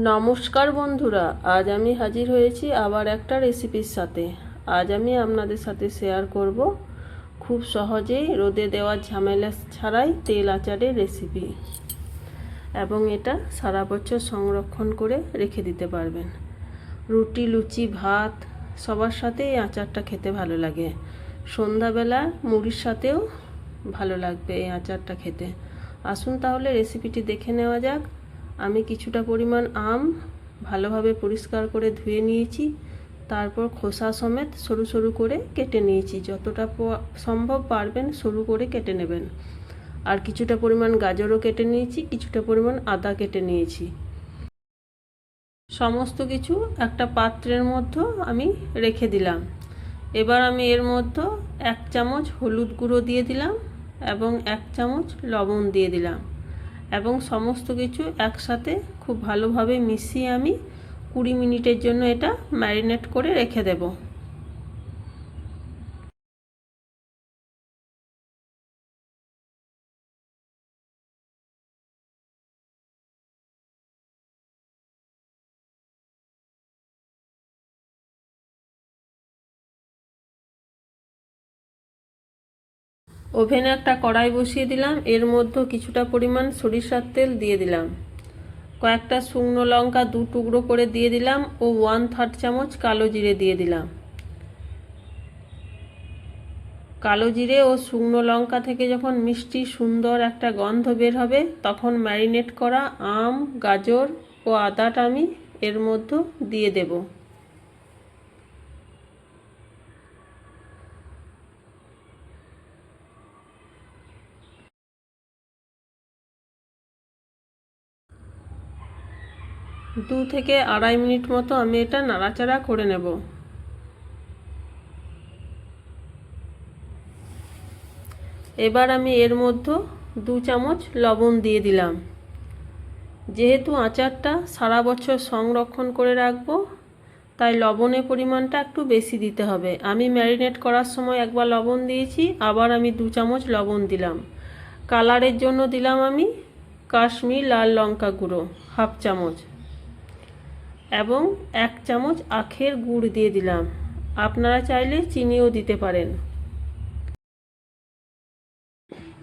নমস্কার বন্ধুরা, আজ আমি হাজির হয়েছি আবার একটা রেসিপির সাথে। আজ আমি আপনাদের সাথে শেয়ার করব খুব সহজেই রোদে দেওয়ার ঝামেলা ছাড়াই তেল আচারের রেসিপি, এবং এটা সারা বছর সংরক্ষণ করে রেখে দিতে পারবেন। রুটি, লুচি, ভাত সবার সাথে এই আচারটা খেতে ভালো লাগে। সন্ধ্যাবেলা মুড়ির সাথেও ভালো লাগবে এই আচারটা খেতে। আসুন তাহলে রেসিপিটি দেখে নেওয়া যাক। আমি কিছুটা পরিমাণ আম ভালোভাবে পরিষ্কার করে ধুয়ে নিয়েছি, তারপর খোসা সমেত সরু সরু করে কেটে নিয়েছি। যতটা সম্ভব পারবেন সরু করে কেটে নেবেন। আর কিছুটা পরিমাণ গাজরও কেটে নিয়েছি, কিছুটা পরিমাণ আদা কেটে নিয়েছি। সমস্ত কিছু একটা পাত্রের মধ্যে আমি রেখে দিলাম। এবার আমি এর মধ্যে 1 চামচ হলুদ গুঁড়ো দিয়ে দিলাম এবং 1 চামচ লবণ দিয়ে দিলাম, এবং সমস্ত কিছু একসাথে খুব ভালোভাবে মিশিয়ে আমি 20 মিনিটের জন্য এটা ম্যারিনেট করে রেখে দেব। ওভেনে একটা কড়াই বসিয়ে দিলাম, এর মধ্যে কিছুটা পরিমাণ সরিষার তেল দিয়ে দিলাম, কয়েকটা শুকনো লঙ্কা 2 টুকরো করে দিয়ে দিলাম ও 1/3 চামচ কালো জিরে দিয়ে দিলাম। কালো জিরে ও শুকনো লঙ্কা থেকে যখন মিষ্টি সুন্দর একটা গন্ধ বের হবে, তখন ম্যারিনেট করা আম, গাজর ও আদাটা আমি এর মধ্যে দিয়ে দেব। দু থেকে আড়াই মিনিট মতো আমি এটা নাড়াচাড়া করে নেব। এবার আমি এর মধ্যে 2 চামচ লবণ দিয়ে দিলাম। যেহেতু আচারটা সারা বছর সংরক্ষণ করে রাখবো, তাই লবণের পরিমাণটা একটু বেশি দিতে হবে। আমি ম্যারিনেট করার সময় একবার লবণ দিয়েছি, আবার আমি 2 চামচ লবণ দিলাম। কালারের জন্য দিলাম আমি কাশ্মীর লাল লঙ্কা গুঁড়ো 1/2 চামচ, এবং 1 চামচ আখের গুড় দিয়ে দিলাম। আপনারা চাইলে চিনিও দিতে পারেন।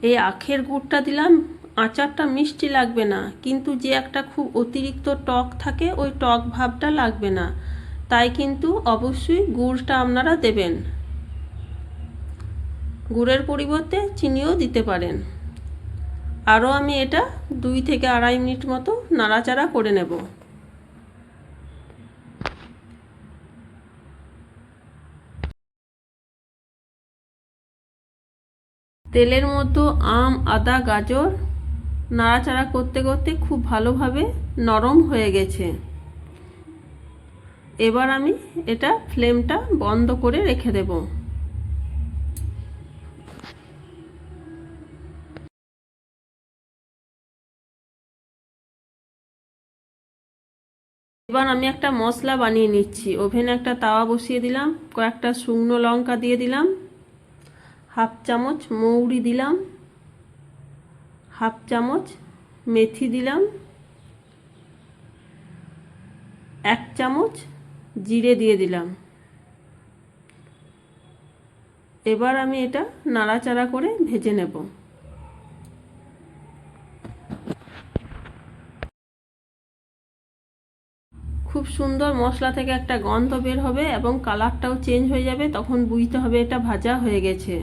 এই আখের গুড়টা দিলাম, আচারটা মিষ্টি লাগবে না, কিন্তু যে একটা খুব অতিরিক্ত টক থাকে ওই টক ভাবটা লাগবে না, তাই কিন্তু অবশ্যই গুড়টা আপনারা দেবেন। গুড়ের পরিবর্তে চিনিও দিতে পারেন। আরও আমি এটা 2 থেকে আড়াই মিনিট মতো নাড়াচাড়া করে নেব। তেলের মধ্যে আম, আদা, গাজর নাড়াচাড়া করতে করতে খুব ভালোভাবে নরম হয়ে গেছে। এবার আমি এটা ফ্লেমটা বন্ধ করে রেখে দেব। এবার আমি একটা মশলা বানিয়ে নিচ্ছি। ওভেনে একটা তাওয়া বসিয়ে দিলাম, কয়েকটা শুকনো লঙ্কা দিয়ে দিলাম, 1/2 চামচ মৌরি দিলাম, 1/2 চামচ মেথি দিলাম, 1 চামচ জিরে দিয়ে দিলাম। এবার আমি এটা নাড়াচাড়া করে ভেজে নেব। খুব সুন্দর মশলা থেকে একটা গন্ধ বের হবে এবং কালারটাও চেঞ্জ হয়ে যাবে, তখন বুঝতে হবে এটা ভাজা হয়ে গেছে।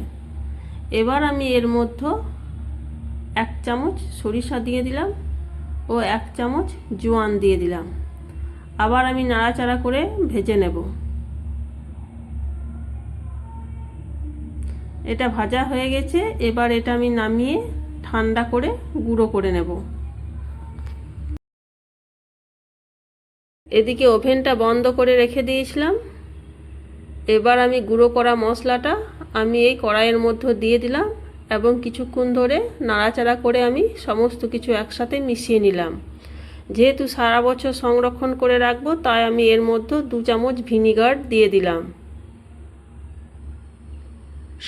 এবার আমি এর মধ্যে 1 চামচ সরিষা দিয়ে দিলাম ও 1 চামচ জোয়ান দিয়ে দিলাম। আবার আমি নাড়াচাড়া করে ভেজে নেব। এটা ভাজা হয়ে গেছে। এবার এটা আমি নামিয়ে ঠান্ডা করে গুঁড়ো করে নেব। এদিকে ওভেনটা বন্ধ করে রেখে দিয়েছিলাম। এবার আমি গুঁড়ো করা মশলাটা আমি এই কড়াইয়ের মধ্যে দিয়ে দিলাম, এবং কিছুক্ষণ ধরে নাড়াচাড়া করে আমি সমস্ত কিছু একসাথে মিশিয়ে নিলাম। যেহেতু সারা বছর সংরক্ষণ করে রাখবো, তাই আমি এর মধ্যে 2 চামচ ভিনিগার দিয়ে দিলাম।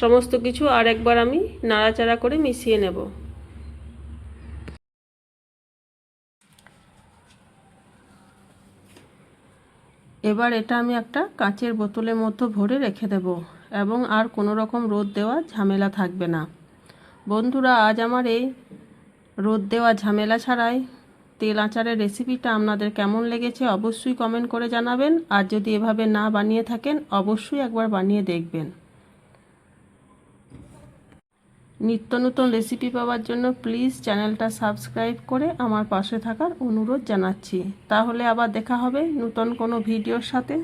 সমস্ত কিছু আর একবার আমি নাড়াচাড়া করে মিশিয়ে নেব। এবার এটা আমি একটা কাঁচের বোতলের মধ্যে ভরে রেখে দেব এবং আর কোনো রকম রোদ দেওয়া ঝামেলা থাকবে না। বন্ধুরা, আজ আমার এই রোদ দেওয়া ঝামেলা ছাড়াই তেল আচারের রেসিপিটা আপনাদের কেমন লেগেছে অবশ্যই কমেন্ট করে জানাবেন। আর যদি এভাবে না বানিয়ে থাকেন অবশ্যই একবার বানিয়ে দেখবেন। নিত্য নতুন রেসিপি পাওয়ার জন্য প্লিজ চ্যানেলটা সাবস্ক্রাইব করে আমার পাশে থাকার অনুরোধ জানাচ্ছি। তাহলে আবার দেখা হবে নতুন কোনো ভিডিওর সাথে।